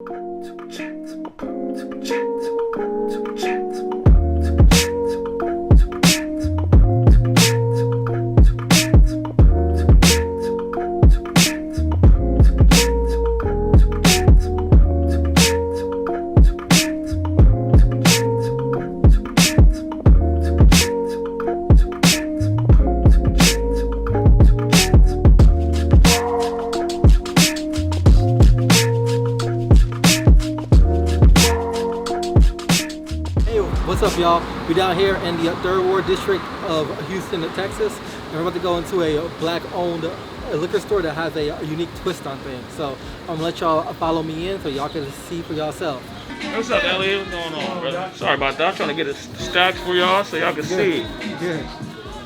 What's up, y'all? We're down here in the 3rd Ward District of Houston, Texas, and we're about to go into a black-owned liquor store that has a unique twist on things. So I'm gonna let y'all follow me in so y'all can see for yourself. What's up, Elliot? What's going on, brother? Sorry about that. I'm trying to get the stacks for y'all so y'all can see. Good.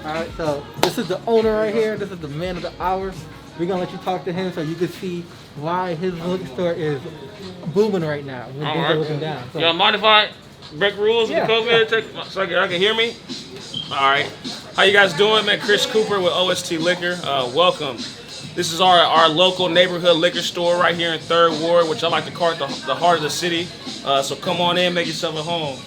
All right, so this is the owner right here. This is the man of the hours. We're gonna let you talk to him so you can see why his liquor store is booming right now when things are looking down. So, y'all mind if I break rules with the COVID? Yeah. So y'all can hear me? All right. How you guys doing, man? Chris Cooper with OST Liquor. Welcome. This is our local neighborhood liquor store right here in 3rd Ward, which I like to call it the heart of the city. So come on in, make yourself at home.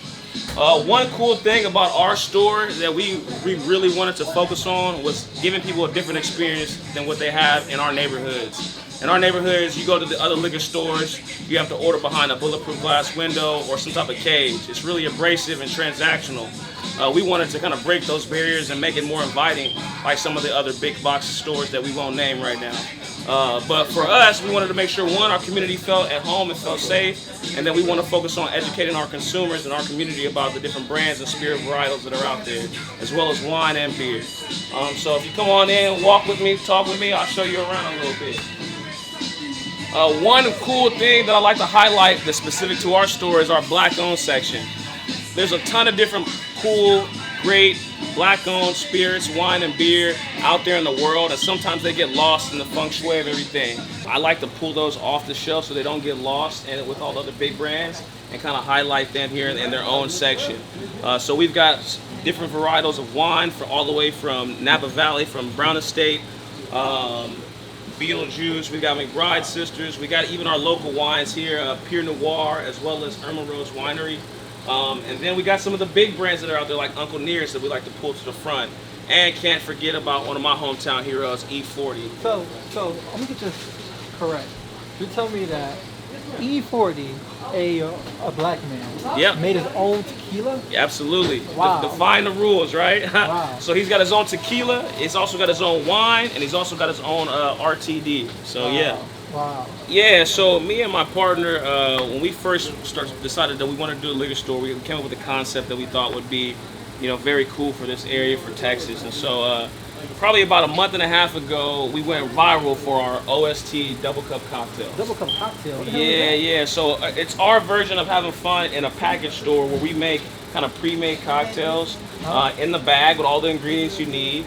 One cool thing about our store that we really wanted to focus on was giving people a different experience than what they have in our neighborhoods. In our neighborhoods, you go to the other liquor stores, you have to order behind a bulletproof glass window or some type of cage. It's really abrasive and transactional. We wanted to kind of break those barriers and make it more inviting, like some of the other big box stores that we won't name right now. But for us, we wanted to make sure, one, our community felt at home and felt safe, and then we want to focus on educating our consumers and our community about the different brands and spirit varietals that are out there, as well as wine and beer. So if you come on in, walk with me, talk with me, I'll show you around a little bit. One cool thing that I like to highlight that's specific to our store is our black-owned section. There's a ton of different cool, great black-owned spirits, wine, and beer out there in the world, and sometimes they get lost in the feng shui of everything. I like to pull those off the shelf so they don't get lost and with all the other big brands and kind of highlight them here in their own section. So we've got different varietals of wine for all the way from Napa Valley, from Brown Estate, Beetlejuice, we got McBride Sisters, we got even our local wines here, Pure Noir, as well as Irma Rose Winery. And then we got some of the big brands that are out there like Uncle Nearest that we like to pull to the front. And can't forget about one of my hometown heroes, E40. So let me get this correct. You tell me that E40, a black man, Yep. made his own tequila? Absolutely. Wow. Define the rules, right? Wow. So he's got his own tequila, he's also got his own wine, and he's also got his own RTD. So yeah. Wow. Yeah, so me and my partner, when we first decided that we wanted to do a liquor store, we came up with a concept that we thought would be, very cool for this area, for Texas. And so probably about a month and a half ago, we went viral for our OST Double Cup cocktail. Double cup cocktail? Yeah. So it's our version of having fun in a package store where we make kind of pre-made cocktails in the bag with all the ingredients you need.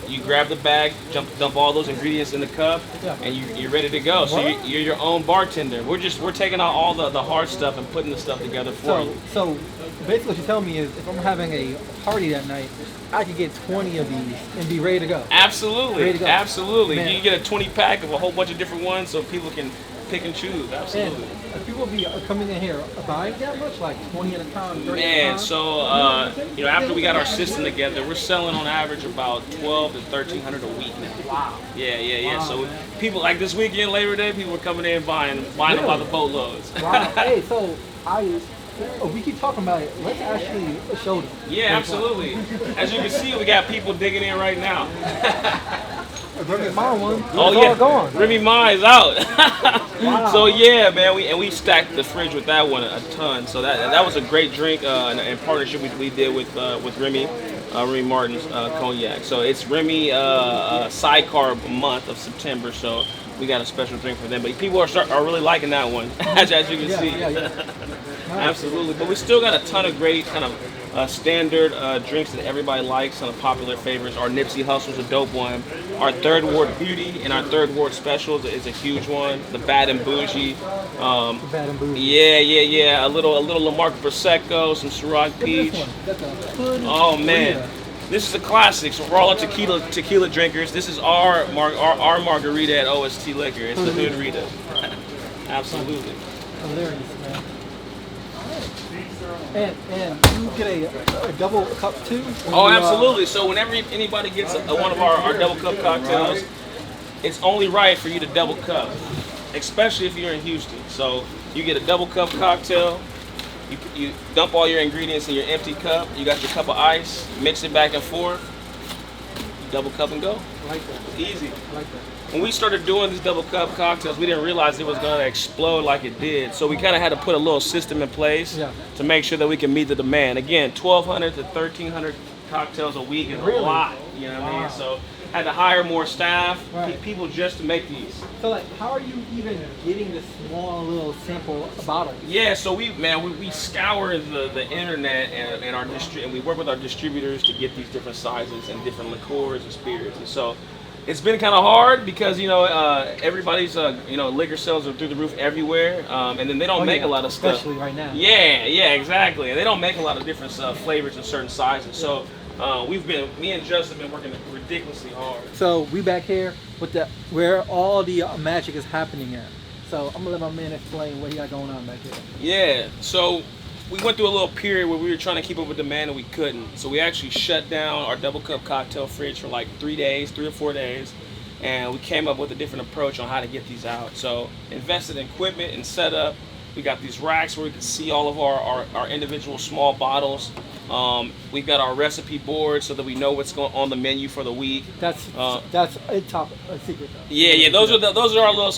You grab the bag, dump all those ingredients in the cup, and you're ready to go. So you're your own bartender. We're taking out all the hard stuff and putting the stuff together for you. So basically what you're telling me is if I'm having a party that night, I could get 20 of these and be ready to go. Absolutely. Ready to go. Absolutely. Man. You can get a 20 pack of a whole bunch of different ones so people can pick and choose. Absolutely. And people be coming in here buying that much, like 20 at a time, 30 at a Man, time? so after we got our system together, we're selling on average about 12 to 1,300 a week now. Wow. Yeah. Wow, So man. people like this weekend, Labor Day, people were coming in buying them by the boatloads. Wow. Hey, so we keep talking about it. Let's actually show them. Yeah, absolutely. As you can see, we got people digging in right now. My one. Oh It's yeah, all gone. Remy Ma is out. Wow. So yeah, man, we stacked the fridge with that one a ton. So that was a great drink in partnership we did with Remy Martin's cognac. So it's Remy sidecar month of September. So we got a special drink for them. But people are really liking that one, as you can see. Yeah. Absolutely. But we still got a ton of great kind of standard drinks that everybody likes, some of popular favorites. Our Nipsey Hussle's a dope one. Our 3rd Ward Beauty and our 3rd Ward Specials is a huge one. The Bad and Bougie. Bad and Bougie. Yeah. A little Lamarca Prosecco, some Ciroc Peach. That's a hood. Oh man. This is a classic. So for all the tequila drinkers, this is our margarita at OST Liquor. It's the Hood Rita. Absolutely. hilarious, man. And you get a double cup too? Oh, absolutely. So whenever anybody gets one of our double cup cocktails, it's only right for you to double cup, especially if you're in Houston. So you get a double cup cocktail, you dump all your ingredients in your empty cup, you got your cup of ice, mix it back and forth, you double cup and go. I like that. It's easy. I like that. When we started doing these double cup cocktails, we didn't realize it was going to explode like it did. So we kind of had to put a little system in place to make sure that we can meet the demand. Again, 1,200 to 1,300 cocktails a week is a lot. You know what I mean? So had to hire more staff, people just to make these. So like, how are you even getting this small little sample bottle? Yeah, so we scour the internet and our and we work with our distributors to get these different sizes and different liqueurs and spirits. And so it's been kind of hard because everybody's liquor sales are through the roof everywhere, and then they don't make a lot of stuff. Especially right now. Yeah, exactly. And they don't make a lot of different flavors in certain sizes. So me and Justin have been working ridiculously hard. So we back here with where all the magic is happening at. So I'm gonna let my man explain what he got going on back here. Yeah. So we went through a little period where we were trying to keep up with demand and we couldn't. So we actually shut down our double cup cocktail fridge for like 3 or 4 days. And we came up with a different approach on how to get these out. So invested in equipment and setup. We got these racks where we can see all of our individual small bottles. We've got our recipe board so that we know what's going on the menu for the week. That's a top secret though. Yeah. Those are our little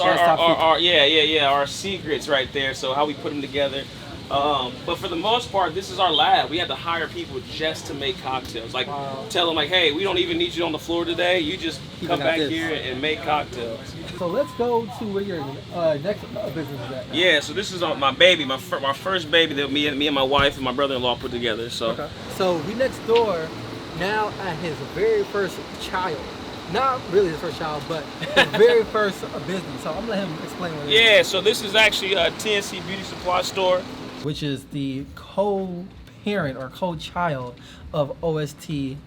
our secrets right there. So how we put them together. But for the most part, this is our lab. We had to hire people just to make cocktails. Like, tell them, like, hey, we don't even need you on the floor today. You just come back here and make cocktails. So let's go to where your next business is at now. Yeah, so this is my baby, my first baby that me and my wife and my brother-in-law put together. So, So we next door now at his very first child. Not really his first child, but his very first business. So I'm gonna let him explain what it is. Yeah, so this is actually a TNC Beauty Supply Store, which is the co-parent or co-child of OST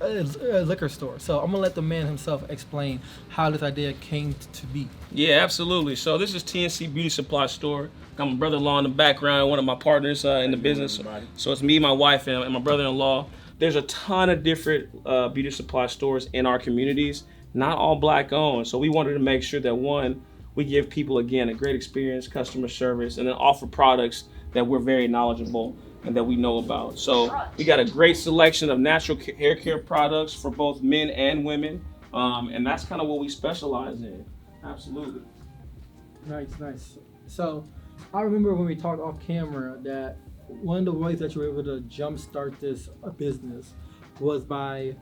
liquor store. So I'm gonna let the man himself explain how this idea came to be. Yeah, absolutely. So this is TNC Beauty Supply Store. Got my brother-in-law in the background, one of my partners in the business. So it's me, my wife, and my brother-in-law. There's a ton of different beauty supply stores in our communities, not all black owned. So we wanted to make sure that one, we give people, again, a great experience, customer service, and then offer products that we're very knowledgeable and that we know about. So we got a great selection of natural hair care products for both men and women. And that's kind of what we specialize in. Absolutely. Nice. So I remember when we talked off camera that one of the ways that you were able to jumpstart this business was by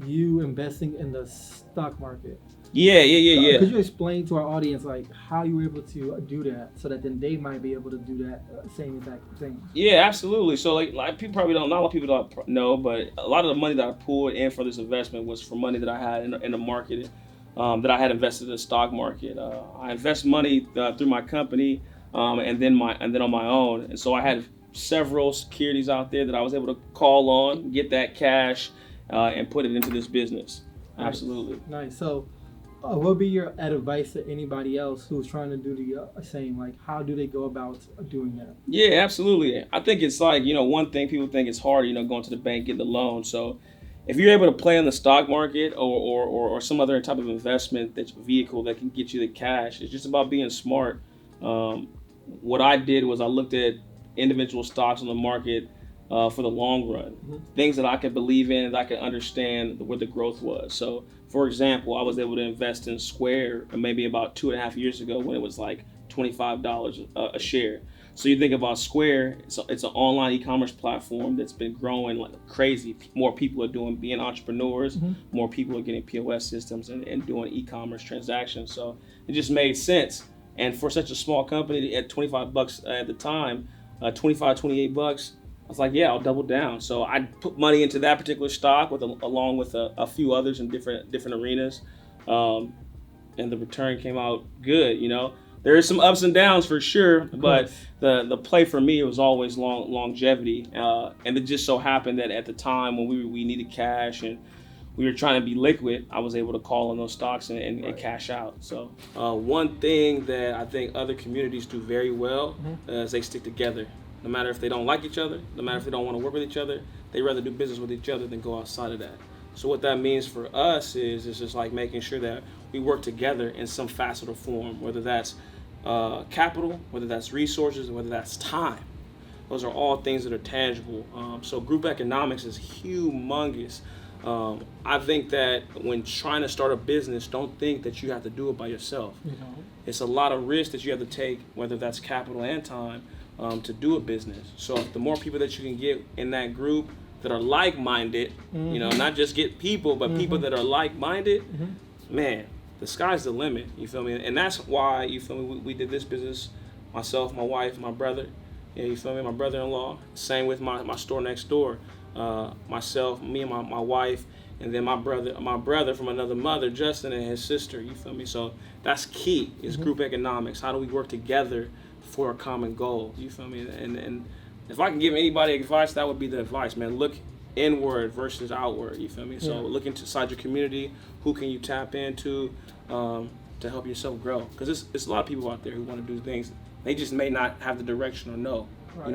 you investing in the stock market. Yeah. Could you explain to our audience like how you were able to do that so that then they might be able to do that same exact thing? Yeah, absolutely. So like people probably don't, not a lot of people don't know, but a lot of the money that I pulled in for this investment was for money that I had in the market, that I had invested in the stock market. I invest money through my company and then on my own. And so I had several securities out there that I was able to call on, get that cash, and put it into this business. Absolutely. Nice. So what would be your advice to anybody else who's trying to do the same? Like, how do they go about doing that? Yeah, absolutely. I think it's like, one thing people think it's hard, going to the bank, getting a loan. So if you're able to play in the stock market or some other type of investment vehicle that can get you the cash, it's just about being smart. What I did was I looked at individual stocks on the market for the long run, things that I could believe in, that I could understand what the growth was. So, for example, I was able to invest in Square maybe about 2.5 years ago when it was like $25 a share. So you think about Square, it's an online e-commerce platform that's been growing like crazy. More people are being entrepreneurs, more people are getting POS systems and doing e-commerce transactions. So it just made sense. And for such a small company at $25 at the time, $28, I was like, yeah, I'll double down. So I put money into that particular stock along with a few others in different arenas, and the return came out good. There is some ups and downs for sure, but the play for me was always longevity, and it just so happened that at the time when we needed cash and we were trying to be liquid, I was able to call on those stocks and cash out. So one thing that I think other communities do very well is they stick together. No matter if they don't like each other, no matter if they don't want to work with each other, they rather do business with each other than go outside of that. So what that means for us is it's just like making sure that we work together in some facet or form, whether that's capital, whether that's resources, and whether that's time. Those are all things that are tangible. So group economics is humongous. I think that when trying to start a business, don't think that you have to do it by yourself. It's a lot of risk that you have to take, whether that's capital and time, to do a business. So the more people that you can get in that group that are like-minded, not just get people, but people that are like-minded, man, the sky's the limit, you feel me? And that's why, you feel me, we did this business, myself, my wife, my brother, you feel me, my brother-in-law, same with my store next door, myself, me and my wife, and then my brother from another mother, Justin, and his sister, you feel me? So that's key, is group economics. How do we work together for a common goal, you feel me? And if I can give anybody advice, that would be the advice, man. Look inward versus outward, you feel me? So look inside your community, who can you tap into to help yourself grow? Because there's a lot of people out there who want to do things, they just may not have the direction or know,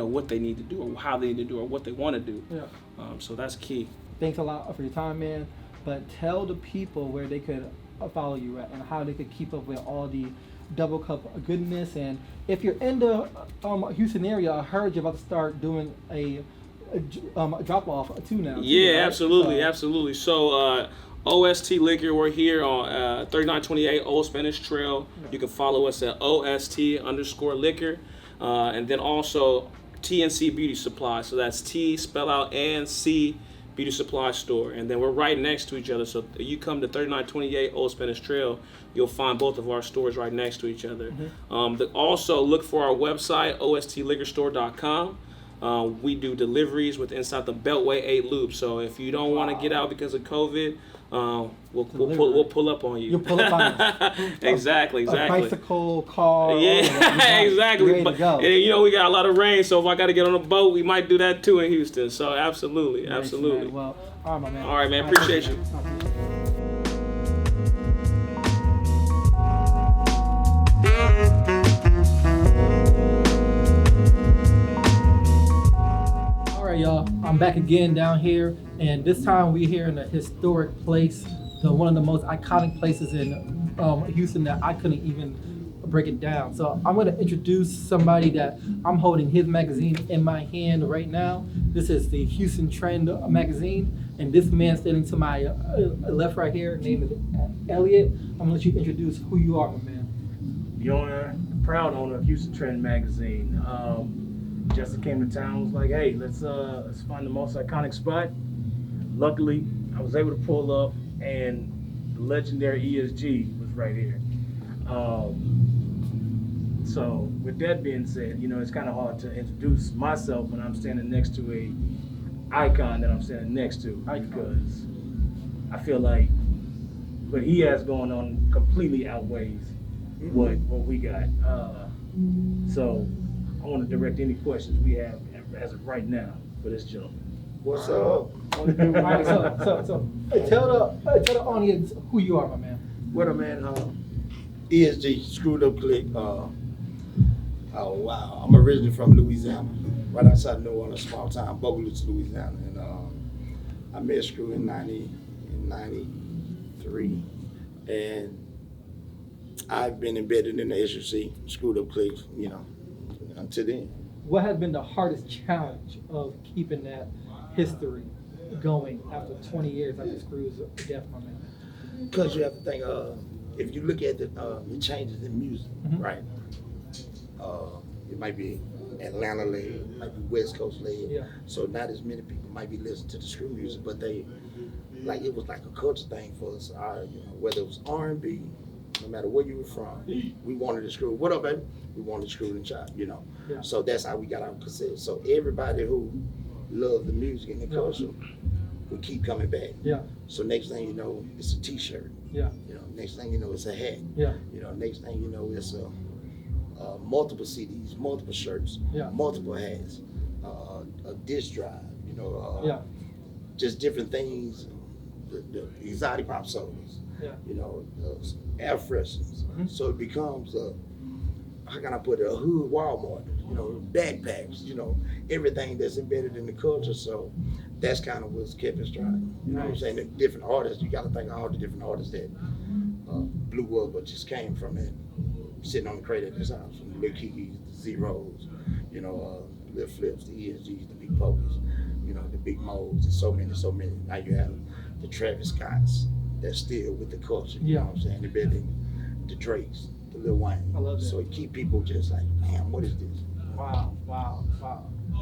what they need to do or how they need to do or what they want to do. So that's key. Thanks a lot for your time, man. But tell the people where they could follow you at and how they could keep up with all the Double Cup goodness. And if you're in the Houston area, I heard you're about to start doing a drop off too now. Yeah, right? absolutely. So OST Liquor, we're here on 3928 Old Spanish Trail. You can follow us at OST_liquor. And then also TNC Beauty Supply. So that's T spell out and C Beauty Supply Store. And then we're right next to each other. So you come to 3928 Old Spanish Trail, you'll find both of our stores right next to each other. Also look for our website, ostliquorstore.com. We do deliveries with inside the Beltway 8 loop. So if you don't want to get out because of COVID, we'll pull up on you. You'll pull up on us. Exactly. A bicycle, car. Yeah, exactly. But, and, we got a lot of rain, so if I got to get on a boat, we might do that too in Houston. So absolutely. Man. Well, all right, my man. All right, man. Appreciate you. Y'all, I'm back again down here, and this time we're here in a historic place, one of the most iconic places in Houston that I couldn't even break it down. So I'm going to introduce somebody that I'm holding his magazine in my hand right now. This is the Houston Trend magazine, and this man standing to my left right here, name is Elliot. I'm going to let you introduce who you are, my man. The owner, proud owner of Houston Trend magazine. Justin came to town, was like, hey, let's find the most iconic spot. Luckily, I was able to pull up, and the legendary ESG was right here. So with that being said, it's kind of hard to introduce myself when I'm standing next to a icon that I'm standing next to, because I feel like what he has going on completely outweighs what we got. So I want to direct any questions we have as of right now for this gentleman. What's up? All right, so tell the audience who you are, my man. What a man, ESG, Screwed Up Click. Oh wow, I'm originally from Louisiana, right outside New Orleans, small town, Bogalusa, Louisiana, and I met Screw in '93, and I've been embedded in the SUC, Screwed Up Clicks, until then. What has been the hardest challenge of keeping that history going after 20 years after Screw's death, my man? Because you have to think, if you look at the changes in music, right? It might be Atlanta led, it might be West Coast led. Yeah. So not as many people might be listening to the Screw music, but it was like a culture thing for us. Whether it was R&B, no matter where you were from, we wanted to Screw. What up, baby? We wanted to Screw and Chop, Yeah. So that's how we got our cassette. So everybody who loved the music and the culture would keep coming back. Yeah. So next thing you know, it's a T-shirt. Yeah. Next thing you know, it's a hat. Yeah. Next thing you know, it's multiple CDs, multiple shirts, multiple hats, a disc drive. Just different things the exotic pop sodas, Yeah. you know, air fresheners. So it becomes how can I put it, a hood Walmart, you know, backpacks, you know, everything that's embedded in the culture. So that's kind of what's kept us striving. You know what I'm saying? The different artists, you got to think of all the different artists that blew up or just came from it, sitting on the crate at this house. From the Lil Kikis, the Zeros, you know, Lil Flips, the ESGs, the Big Pokers, you know, the Big Mo's, and so many. Now you have the Travis Scotts that's still with the culture, you know what I'm saying? They're building the Drakes, the Lil Wayne. I love that. So it keep people just like, man, what is this? Wow.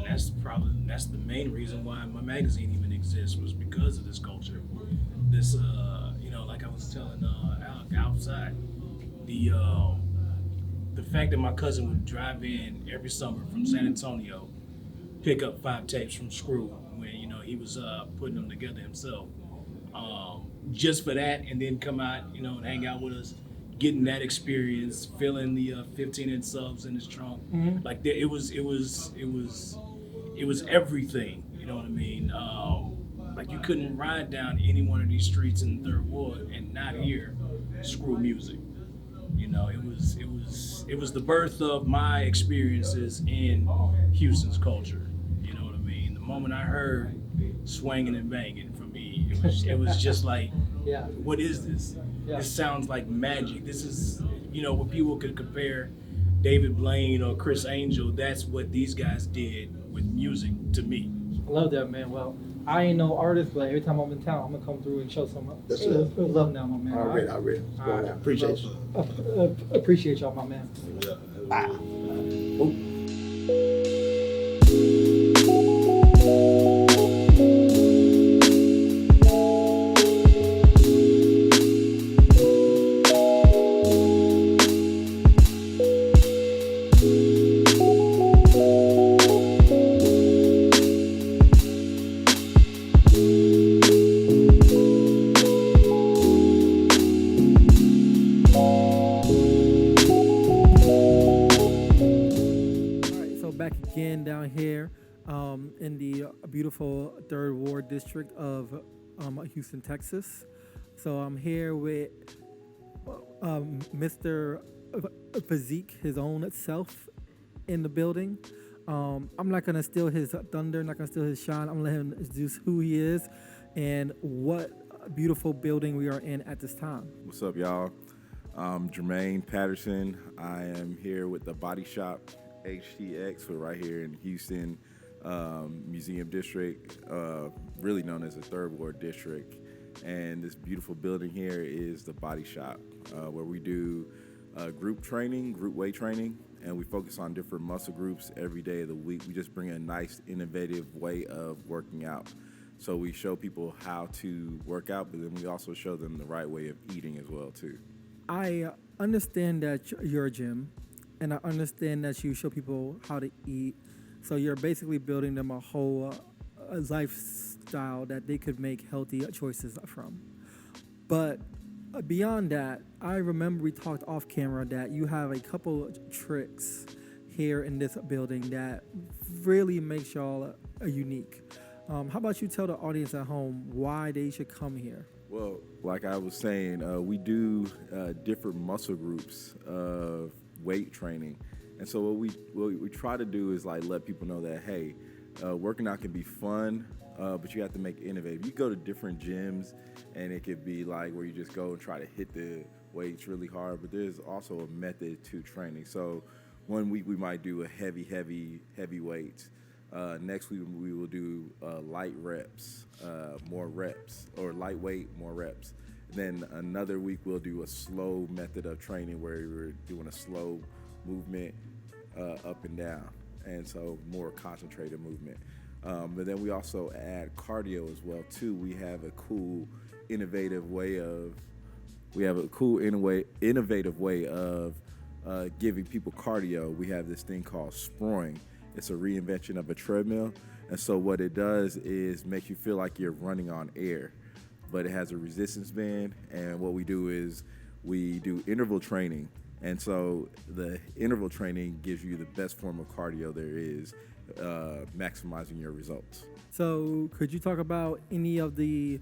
That's the main reason why my magazine even exists, was because of this culture. This you know, like I was telling Alec outside, the fact that my cousin would drive in every summer from San Antonio, pick up 5 tapes from Screw when, you know, he was putting them together himself, just for that, and then come out, you know, and hang out with us, getting that experience, feeling the 15-inch subs in his trunk. Like it was everything. You know what I mean? Like you couldn't ride down any one of these streets in the Third Ward and not hear Screw music. You know, it was the birth of my experiences in Houston's culture. You know what I mean? The moment I heard swinging and banging, for me, it was just like, Yeah. what is this? Yeah. This sounds like magic. This is, you know, when people could compare David Blaine or Chris Angel, that's what these guys did with music to me. I love that, man. Well, I ain't no artist, but every time I'm in town, I'm gonna come through and show some That's it. love now, my man. I read. All Going right. out. Appreciate you. Appreciate y'all, my man. Back again down here in the beautiful Third Ward district of Houston, Texas. So I'm here with Mr. Physique, his own self, in the building. I'm not gonna steal his thunder, not gonna steal his shine. I'm gonna let him introduce who he is and what beautiful building we are in at this time. What's up, y'all? I'm Jermaine Patterson. I am here with the Body Shop HTX. We're right here in Houston Museum District, really known as the Third Ward District. And this beautiful building here is the Body Shop, where we do group training, group weight training, and we focus on different muscle groups every day of the week. We just bring a nice, innovative way of working out. So we show people how to work out, but then we also show them the right way of eating as well, too. I understand that you're a gym, and I understand that you show people how to eat. So you're basically building them a whole lifestyle that they could make healthy choices from. But beyond that, I remember we talked off camera that you have a couple tricks here in this building that really makes y'all unique. How about you tell the audience at home why they should come here? Well, like I was saying, we do different muscle groups of weight training. And so what we try to do is like let people know that, hey, working out can be fun, but you have to make it innovative. You go to different gyms and it could be like where you just go and try to hit the weights really hard, but there's also a method to training. So 1 week we might do a heavy weights. Next week we will do light reps, more reps, or lightweight, more reps. Then another week we'll do a slow method of training where we're doing a slow movement up and down, and so more concentrated movement. But then we also add cardio as well too. We have a cool, innovative way of giving people cardio. We have this thing called sproing. It's a reinvention of a treadmill, and so what it does is make you feel like you're running on air, but it has a resistance band. And what we do is we do interval training, and so the interval training gives you the best form of cardio there is, maximizing your results. So could you talk about any of the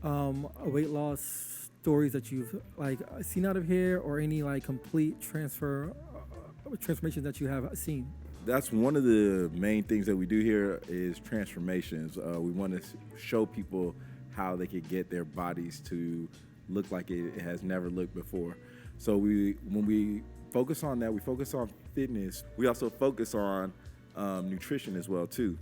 weight loss stories that you've like seen out of here, or any like complete transformations that you have seen? That's one of the main things that we do here is transformations. We want to show people how they could get their bodies to look like it has never looked before. So when we focus on that, we focus on fitness. We also focus on nutrition as well too.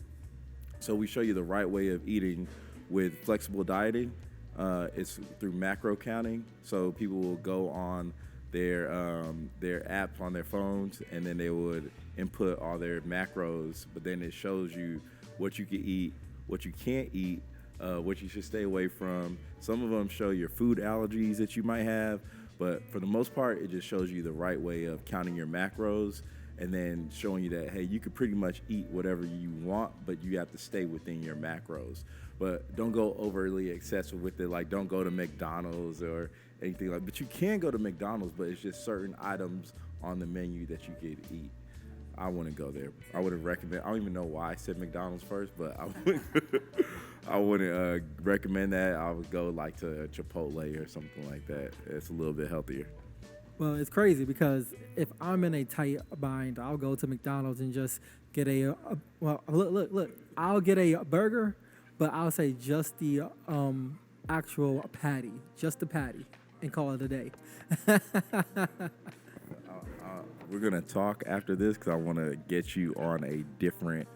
So we show you the right way of eating with flexible dieting. It's through macro counting. So people will go on their app on their phones, and then they would input all their macros. But then it shows you what you can eat, what you can't eat, what you should stay away from. Some of them show your food allergies that you might have, but for the most part, it just shows you the right way of counting your macros, and then showing you that, hey, you could pretty much eat whatever you want, but you have to stay within your macros. But don't go overly excessive with it. Like, don't go to McDonald's or anything like. But you can go to McDonald's, but it's just certain items on the menu that you could eat. I wouldn't go there. I wouldn't recommend. I don't even know why I said McDonald's first, but I wouldn't recommend that. I would go like to Chipotle or something like that. It's a little bit healthier. Well, it's crazy because if I'm in a tight bind, I'll go to McDonald's and just get well, look. I'll get a burger, but I'll say just the actual patty, just the patty, and call it a day. We're gonna talk after this because I want to get you on a different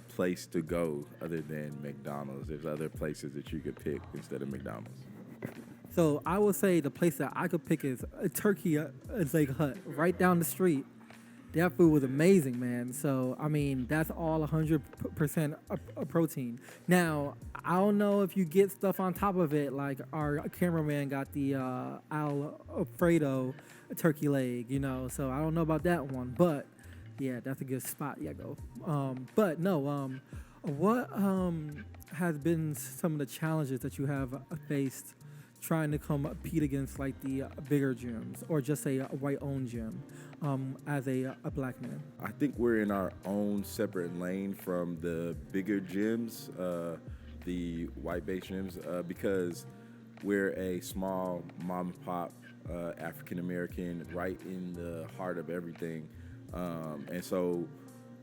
place to go other than McDonald's. There's other places that you could pick instead of McDonald's. So I will say the place that I could pick is a Turkey Lake Hut right down the street. That food was amazing, man. So, I mean, that's all 100% a protein. Now, I don't know if you get stuff on top of it, like our cameraman got the Alfredo turkey leg, you know. So I don't know about that one, but yeah, that's a good spot. Yeah, go. But no, what has been some of the challenges that you have faced trying to compete against like the bigger gyms, or just a white-owned gym, as a black man? I think we're in our own separate lane from the bigger gyms, the white-based gyms, because we're a small mom-and-pop African-American right in the heart of everything. And so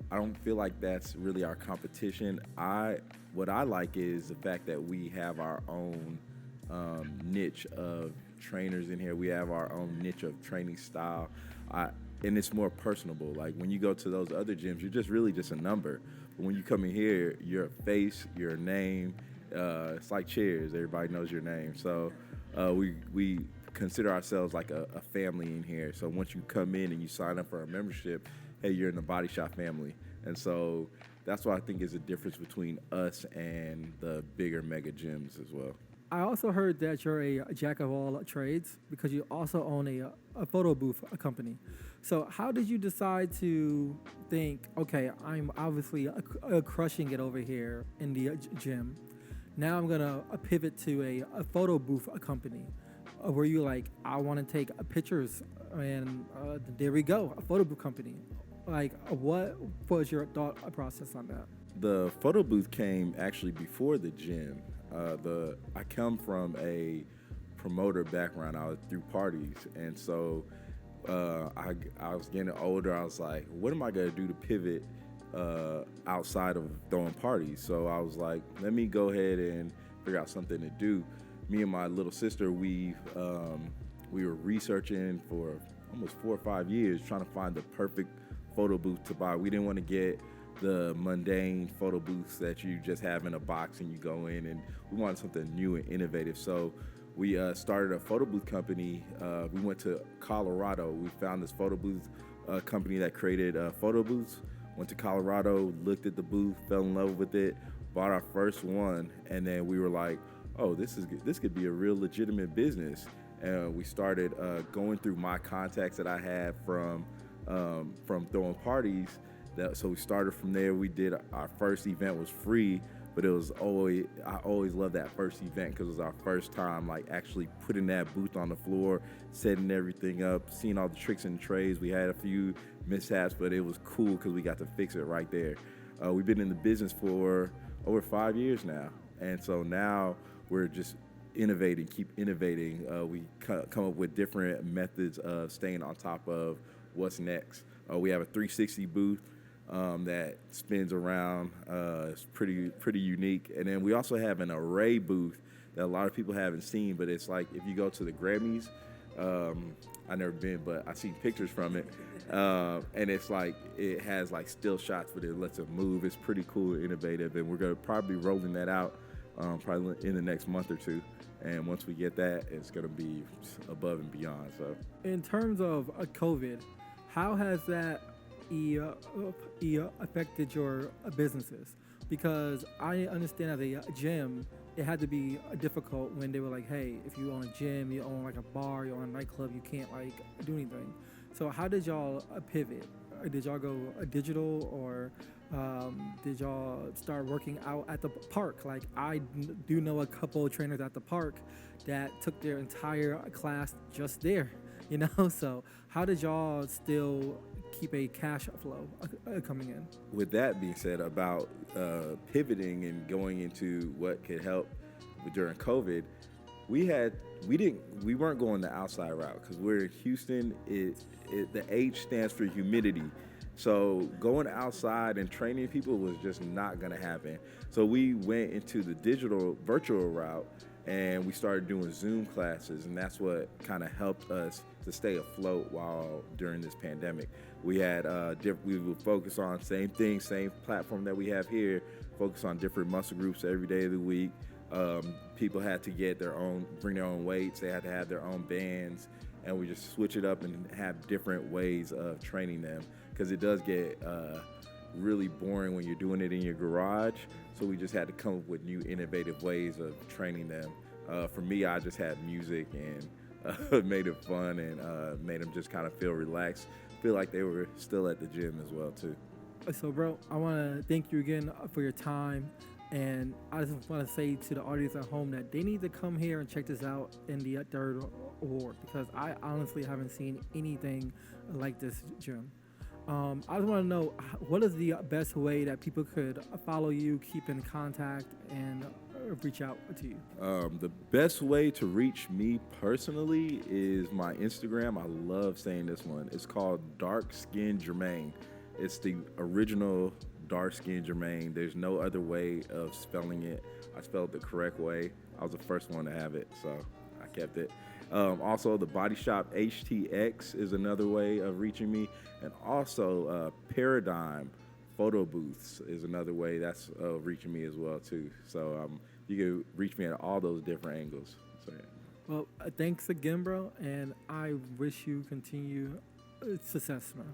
I don't feel like that's really our competition. What I like is the fact that we have our own niche of trainers in here. We have our own niche of training style, and it's more personable. Like when you go to those other gyms, you're just really just a number. But when you come in here, you're a face, your name. It's like Cheers. Everybody knows your name. So we consider ourselves like a family in here. So once you come in and you sign up for our membership, hey, you're in the Body Shop family. And so that's what I think is the difference between us and the bigger mega gyms as well. I also heard that you're a jack of all trades because you also own a photo booth company. So how did you decide to think, okay, I'm obviously crushing it over here in the gym. Now I'm gonna pivot to a photo booth company. Were you like, I want to take pictures, and there we go, a photo booth company. Like, what was your thought process on that? The photo booth came actually before the gym. I come from a promoter background. I was through parties, and so I was getting older. I was like, what am I gonna do to pivot outside of throwing parties? So I was like, let me go ahead and figure out something to do. Me and my little sister, we were researching for almost 4 or 5 years, trying to find the perfect photo booth to buy. We didn't want to get the mundane photo booths that you just have in a box and you go in, and we wanted something new and innovative. So we started a photo booth company. We went to Colorado. We found this photo booth company that created photo booths. Went to Colorado, looked at the booth, fell in love with it, bought our first one, and then we were like, oh, this could be a real legitimate business. And we started going through my contacts that I had from throwing parties. So we started from there. We did our first event was free, but I always loved that first event because it was our first time like actually putting that booth on the floor, setting everything up, seeing all the tricks and trades. We had a few mishaps, but it was cool because we got to fix it right there. We've been in the business for over 5 years now, and so now we're just innovate and keep innovating. We come up with different methods of staying on top of what's next. We have a 360 booth that spins around. It's pretty unique. And then we also have an array booth that a lot of people haven't seen, but it's like if you go to the Grammys, I've never been, but I've seen pictures from it. And it's like, it has like still shots, but it lets it move. It's pretty cool and innovative. And we're going to probably be rolling that out probably in the next month or two. And once we get that, it's going to be above and beyond. So, In terms of COVID, how has that affected your businesses? Because I understand as a gym, it had to be difficult when they were like, hey, if you own a gym, you own like a bar, you own a nightclub, you can't like do anything. So how did y'all pivot? Did y'all go digital, or did y'all start working out at the park? Like I do know a couple of trainers at the park that took their entire class just there, you know? So how did y'all still keep a cash flow coming in? with that being said, about pivoting and going into what could help during COVID, we weren't going the outside route because we're in Houston. The H stands for humidity. So going outside and training people was just not going to happen. So we went into the virtual route, and we started doing Zoom classes, and that's what kind of helped us to stay afloat during this pandemic. We had we would focus on same platform that we have here, focus on different muscle groups every day of the week. People had to bring their own weights. They had to have their own bands, and we just switch it up and have different ways of training them, because it does get really boring when you're doing it in your garage. So we just had to come up with new innovative ways of training them. For me, I just had music and made it fun, and made them just kind of feel relaxed, feel like they were still at the gym as well too. So bro, I want to thank you again for your time. And I just want to say to the audience at home that they need to come here and check this out in the Third Ward, because I honestly haven't seen anything like this gym. I just want to know, what is the best way that people could follow you, keep in contact, and reach out to you? The best way to reach me personally is my Instagram. I love saying this one. It's called Dark Skin Jermaine. It's the original Dark Skin Jermaine. There's no other way of spelling it. I spelled it the correct way. I was the first one to have it, so I kept it. Also, the Body Shop HTX is another way of reaching me. And also, Paradigm Photo Booths is another way that's reaching me as well, too. So you can reach me at all those different angles. So, yeah. Well, thanks again, bro, and I wish you continue success, man.